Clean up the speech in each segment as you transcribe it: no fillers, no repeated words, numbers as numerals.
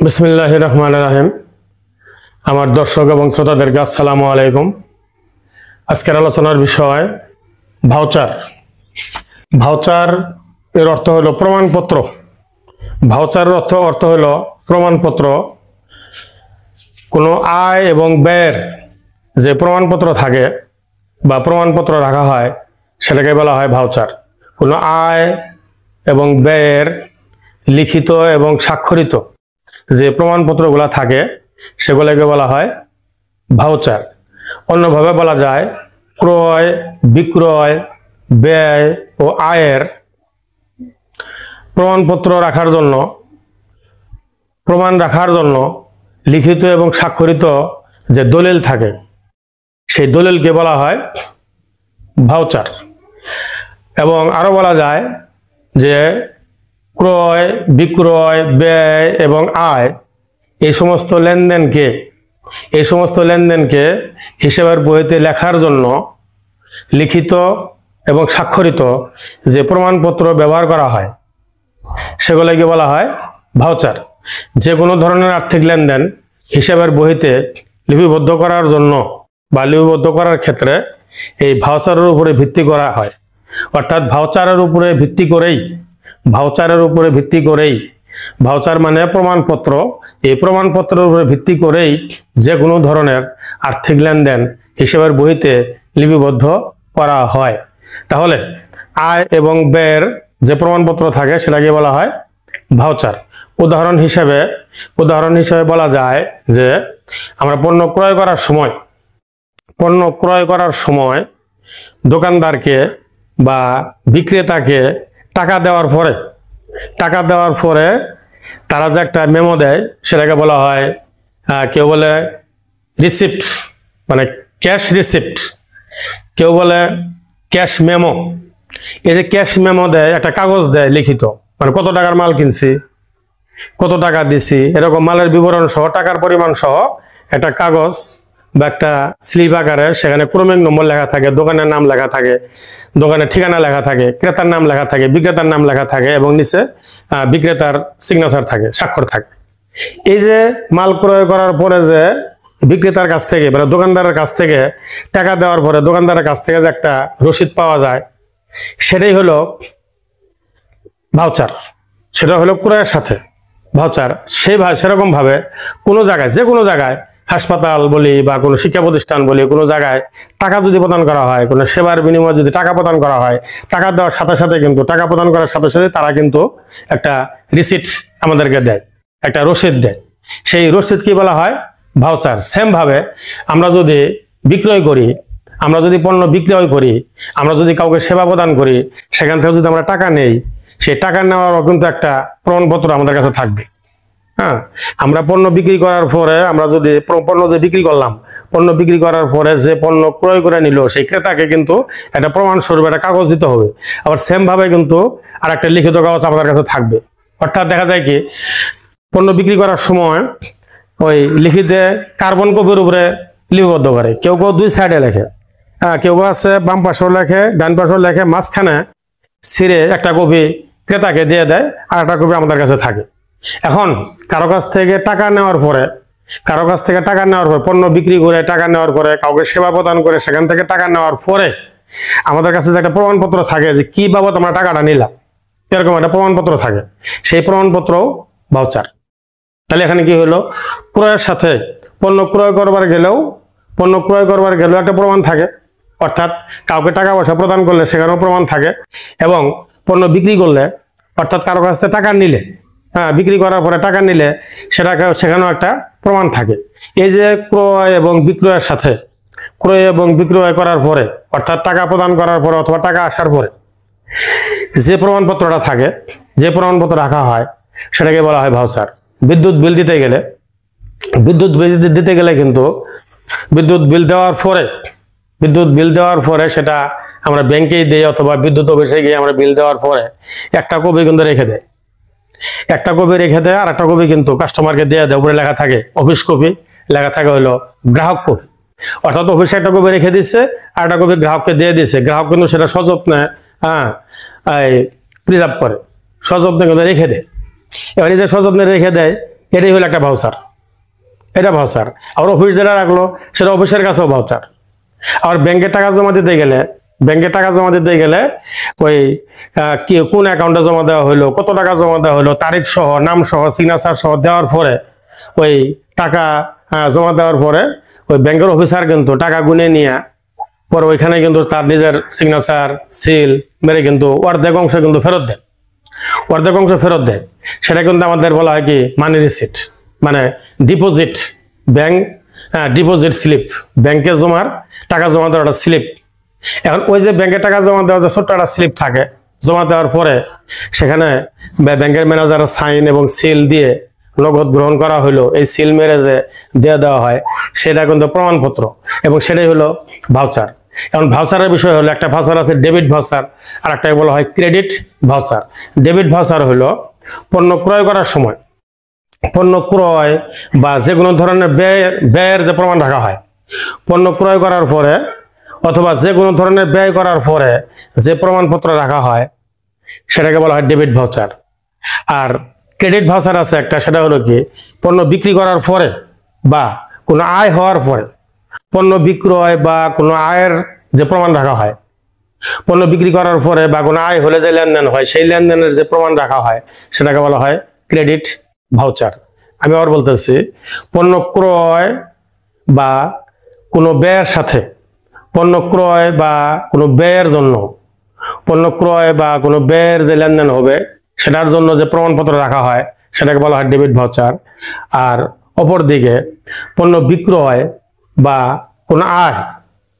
বিসমিল্লাহির রহমানির রহিম। আমার দর্শক এবং শ্রোতাদেরকে আসসালামু আলাইকুম। আজকের আলোচনার বিষয় ভাউচার। ভাউচার এর অর্থ হলো প্রমাণপত্র। ভাউচারের অর্থ হলো প্রমাণপত্র। কোনো আয় এবং ব্যয়ের যে প্রমাণপত্র থাকে বা প্রমাণপত্র রাখা হয় সেটাকে বলা হয় ভাউচার। কোনো আয় এবং ব্যয়ের লিখিত এবং স্বাক্ষরিত যে প্রমাণপত্রগুলো থাকে সেগুলোকে বলা হয় ভাউচার। অন্যভাবে বলা যায় ক্রয়, বিক্রয়, ব্যয় ও আয়ের প্রমাণপত্র রাখার জন্য, প্রমাণ রাখার জন্য লিখিত এবং স্বাক্ষরিত যে দলিল থাকে সেই দলিলকে বলা হয় ভাউচার। এবং আরো বলা যায় যে ক্রয়, বিক্রয়, ব্যয় এবং আয় এই সমস্ত লেনদেনকে হিসাবের বইতে লেখার জন্য লিখিত এবং স্বাক্ষরিত যে প্রমাণপত্র ব্যবহার করা হয় সেগুলোকে বলা হয় ভাউচার। যে কোনো ধরনের আর্থিক লেনদেন হিসাবের বইতে লিপিবদ্ধ করার জন্য বা লিপিবদ্ধ করার ক্ষেত্রে এই ভাউচারের উপরে ভিত্তি করা হয়। অর্থাৎ ভাউচারের উপরে ভিত্তি করেই ভাউচার মানে প্রমাণপত্র, এই প্রমাণপত্রের উপরে ভিত্তি করেই যে কোনো ধরনের আর্থিক লেনদেন হিসাবের বইতে লিপিবদ্ধ করা হয়। তাহলে আয় এবং ব্যয়ের যে প্রমাণপত্র থাকে সেটাকে বলা হয় ভাউচার। উদাহরণ হিসেবে বলা যায় যে আমরা পণ্য ক্রয় করার সময় দোকানদারকে বা বিক্রেতাকে টাকা দেওয়ার পরে তারা যে একটা মেমো দেয় সেটাকে বলা হয়, কেউ বলে রিসিপ্ট মানে ক্যাশ রিসিপ্ট, কেউ বলে ক্যাশ মেমো। এই যে ক্যাশ মেমো দেয়, একটা কাগজ দেয় লিখিত, মানে কত টাকার মাল কিনছি, কত টাকা দিছি, এরকম মালের বিবরণ সহ টাকার পরিমাণ সহ একটা কাগজ বা একটা স্লিপ আকারে সেখানে ক্রমিক নম্বর লেখা থাকে, দোকানের নাম লেখা থাকে, দোকানের ঠিকানা লেখা থাকে, ক্রেতার নাম লেখা থাকে, বিক্রেতার নাম লেখা থাকে এবং নিচে বিক্রেতার সিগনেচার থাকে, স্বাক্ষর থাকে। এই যে মাল ক্রয় করার পরে যে বিক্রেতার কাছ থেকে মানে দোকানদারের কাছ থেকে টাকা দেওয়ার পরে দোকানদারের কাছ থেকে যে একটা রসিদ পাওয়া যায় সেটাই হলো ভাউচার। সেটা হলো ক্রয়ের সাথে ভাউচার। সেরকম ভাবে যে কোনো জায়গায় হাসপাতাল বলি বা কোনো শিক্ষা প্রতিষ্ঠান বলি, কোনো জায়গায় টাকা যদি প্রদান করা হয়, কোনো সেবার বিনিময়ে যদি টাকা প্রদান করা হয়, টাকা দেওয়ার সাথে সাথে কিন্তু টাকা প্রদান করার সাথে সাথে তারা কিন্তু একটা রিসিট আমাদেরকে দেয়, একটা রসিদ দেয়। সেই রসিদ কি বলা হয়? ভাউচার। সেম ভাবে আমরা যদি আমরা যদি পণ্য বিক্রয় করি, আমরা যদি কাউকে সেবা প্রদান করি, সেখান থেকে যদি আমরা টাকা নেই, সেই টাকা নেওয়ারও কিন্তু একটা প্রমাণপত্র আমাদের কাছে থাকবে। হ্যাঁ, আমরা পণ্য বিক্রি করার পরে আমরা যদি পণ্য বিক্রি করার পরে যে পণ্য ক্রয় করে নিল সেই ক্রেতাকে কিন্তু একটা প্রমাণ স্বরূপ একটা কাগজ দিতে হবে। আবার সেম ভাবে কিন্তু আর একটা লিখিত কাগজ আমাদের কাছে থাকবে। অর্থাৎ দেখা যায় কি, পণ্য বিক্রি করার সময় ওই লিখিতে কার্বন কপির উপরে লিপিবদ্ধ করে, কেউ দুই সাইডে লেখে, কেউ আছে বাম পাশেও লেখে, ডান পাশেও লেখে, মাঝখানে ছিঁড়ে একটা কপি ক্রেতাকে দিয়ে দেয় আর একটা কপি আমাদের কাছে থাকে। এখন কারো কাছ থেকে টাকা নেওয়ার পরে পণ্য বিক্রি করে টাকা নেওয়ার পরে কাউকে সেবা প্রদান করে সেখান থেকে টাকা নেওয়ার পরে আমাদের কাছে যে একটা প্রমাণপত্র থাকে যে কি বাবদ আমরা টাকাটা নিলাম, এরকম একটা প্রমাণপত্র থাকে, সেই প্রমাণপত্রও ভাউচার। তাহলে এখানে কি হলো, ক্রয়ের সাথে পণ্য ক্রয় করবার গেলেও একটা প্রমাণ থাকে। অর্থাৎ কাউকে টাকা পয়সা প্রদান করলে সেখানেও প্রমাণ থাকে, এবং পণ্য বিক্রি করলে অর্থাৎ কারো কাছ থেকে টাকা নিলে, বিক্রি করার পরে টাকা নিলে সেখানেও একটা প্রমাণ থাকে। এই যে ক্রয় এবং বিক্রয় করার পরে অর্থাৎ টাকা প্রদান করার পরে অথবা টাকা আসার পরে যে প্রমাণপত্রটা থাকে, যে প্রমাণপত্র রাখা হয় সেটাকে বলা হয় ভাউচার। বিদ্যুৎ বিল দিতে গেলে কিন্তু বিদ্যুৎ বিল দেওয়ার পরে সেটা আমরা ব্যাংকেই দিই অথবা বিদ্যুৎ অফিসে গিয়ে আমরা বিল দেওয়ার পরে একটা কপি কিন্তু রেখে দেয়, আর একটা কপি কিন্তু কাস্টমারকে দিয়ে দেয়। উপরে লেখা থাকে অফিস কপি, লেখা থাকে হলো গ্রাহক কপি। অর্থাৎ অফিসে একটা কপি রেখে দিচ্ছে আর একটা কপি গ্রাহককে দিয়ে দিচ্ছে। গ্রাহক কিন্তু সেটা সযত্নে প্রিজার্ভ করে, সযত্নে কিন্তু রেখে দেয়। এবার এই যে সযত্নে রেখে দেয়, এটাই হলো একটা ভাউচার, এটা ভাউচার। আর অফিস যেটা রাখলো সেটা অফিসের কাছেও ভাউচার। আর ব্যাংকে টাকা জমা দিতে গেলে, ওই কি কোন অ্যাকাউন্টে জমা দেওয়া হলো, কত টাকা জমা দেওয়া হলো, তারিখ সহ, নাম সহ, সিগনেচার সহ দেওয়ার পরে ওই টাকা জমা দেওয়ার পরে ওই ব্যাংকের অফিসার কিন্তু টাকা গুনে নিয়ে পরে ওইখানে কিন্তু তার নিজের সিগনেচার সিল মেরে কিন্তু অর্ধেক অংশ কিন্তু ফেরত দেয়। সেটা কিন্তু আমাদের বলা হয় কি মানি রিসিট, মানে ডিপোজিট, ব্যাংক ডিপোজিট স্লিপ, ব্যাংকে টাকা জমা দেওয়ার একটা স্লিপ। এখন ওই যে ব্যাংকে টাকা জমা দেওয়া যে ছোট্ট একটা স্লিপ থাকে, জমা দেওয়ার পরে সেখানে ব্যাংকের ম্যানেজারের সাইন এবং সিল দিয়ে নগদ গ্রহণ করা হলো, এই সিল মেরে যে দিয়ে দেওয়া হয় সেটা কিন্তু প্রমাণপত্র, এবং সেটাই হলো ভাউচার। এখন ভাউচারের বিষয় হলো, একটা ভাউচার আছে ডেবিট ভাউচার, আর একটা বলা হয় ক্রেডিট ভাউচার। ডেবিট ভাউচার হলো পণ্য ক্রয় করার সময়, পণ্য ক্রয় বা যে কোনো ধরনের ব্যয়ের যে প্রমাণ রাখা হয়, পণ্য ক্রয় করার পরে অথবা যে কোনো ধরনের ব্যয় করার পরে যে প্রমাণপত্র রাখা হয় সেটাকে বলা হয় ডেবিট ভাউচার। আর ক্রেডিট ভাউচার আছে একটা, সেটা হলো কি পণ্য বিক্রি করার পরে বা কোনো আয় হওয়ার পরে, পণ্য বিক্রয় বা কোনো আয়ের যে প্রমাণ রাখা হয়, পণ্য বিক্রি করার পরে বা কোনো আয় হলে যে লেনদেন হয় সেই লেনদেনের যে প্রমাণ রাখা হয় সেটাকে বলা হয় ক্রেডিট ভাউচার। আমি আবার বলতেছি, পণ্য ক্রয় বা কোনো ব্যয়ের সাথে, পণ্য ক্রয় বা কোনো ব্যয়ের জন্য, পণ্য ক্রয় বা কোনো ব্যয়ের যে লেনদেন হবে সেটার জন্য যে প্রমাণপত্র রাখা হয় সেটাকে বলা হয় ডেবিট ভাউচার। আর অপরদিকে পণ্য বিক্রয় বা কোনো আয়,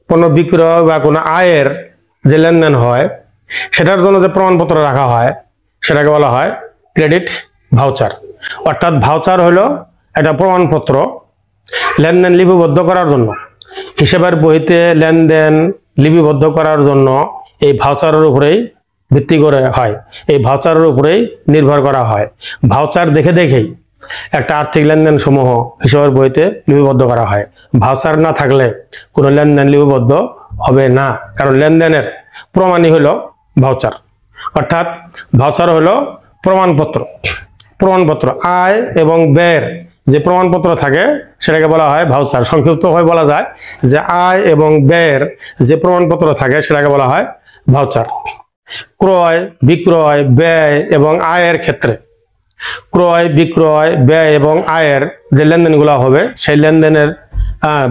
পণ্য বিক্রয় বা কোনো আয়ের যে লেনদেন হয় সেটার জন্য যে প্রমাণপত্র রাখা হয় সেটাকে বলা হয় ক্রেডিট ভাউচার। অর্থাৎ ভাউচার হলো একটা প্রমাণপত্র লেনদেন লিপিবদ্ধ করার জন্য, হিসাবের বইতে লেনদেন লিপিবদ্ধ করার জন্য এই ভাউচারের উপরেই ভিত্তি করে হয়, এই ভাউচারের উপরেই নির্ভর করা হয়। ভাউচার দেখেই একটা আর্থিক লেনদেন সমূহ হিসাবের বইতে লিপিবদ্ধ করা হয়। ভাউচার না থাকলে কোনো লেনদেন লিপিবদ্ধ হবে না, কারণ লেনদেনের প্রমাণই হলো ভাউচার। অর্থাৎ ভাউচার হলো প্রমাণপত্র আয় এবং ব্যয়ের যে প্রমাণপত্র থাকে সেটাকে বলা হয় ভাউচার। সংক্ষিপ্তভাবে বলা যায় যে আয় এবং ব্যয়ের যে প্রমাণপত্র থাকে সেটাকে বলা হয় ভাউচার। ক্রয় বিক্রয় ব্যয় এবং আয়ের ক্ষেত্রে, ক্রয় বিক্রয় ব্যয় এবং আয়ের যে লেনদেনগুলো হবে সেই লেনদেনের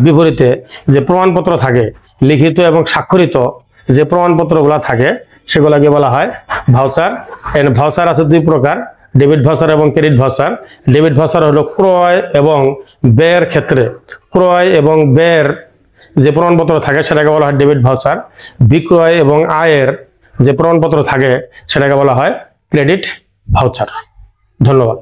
বিপরীতে যে প্রমাণপত্র থাকে, লিখিত এবং স্বাক্ষরিত যে প্রমাণপত্রগুলো থাকে সেগুলোকে বলা হয় ভাউচার। ভাউচার আছে দুই প্রকার, ডেবিট ভাউচার এবং ক্রেডিট ভাউচার। ডেবিট ভাউচার হলো ক্রয় এবং ব্যয়ের ক্ষেত্রে, ক্রয় এবং ব্যয়ের যে প্রমাণপত্র থাকে সেটাকে বলা হয় ডেবিট ভাউচার। বিক্রয় এবং আয়ের যে প্রমাণপত্র থাকে সেটাকে বলা হয় ক্রেডিট ভাউচার। ধন্যবাদ।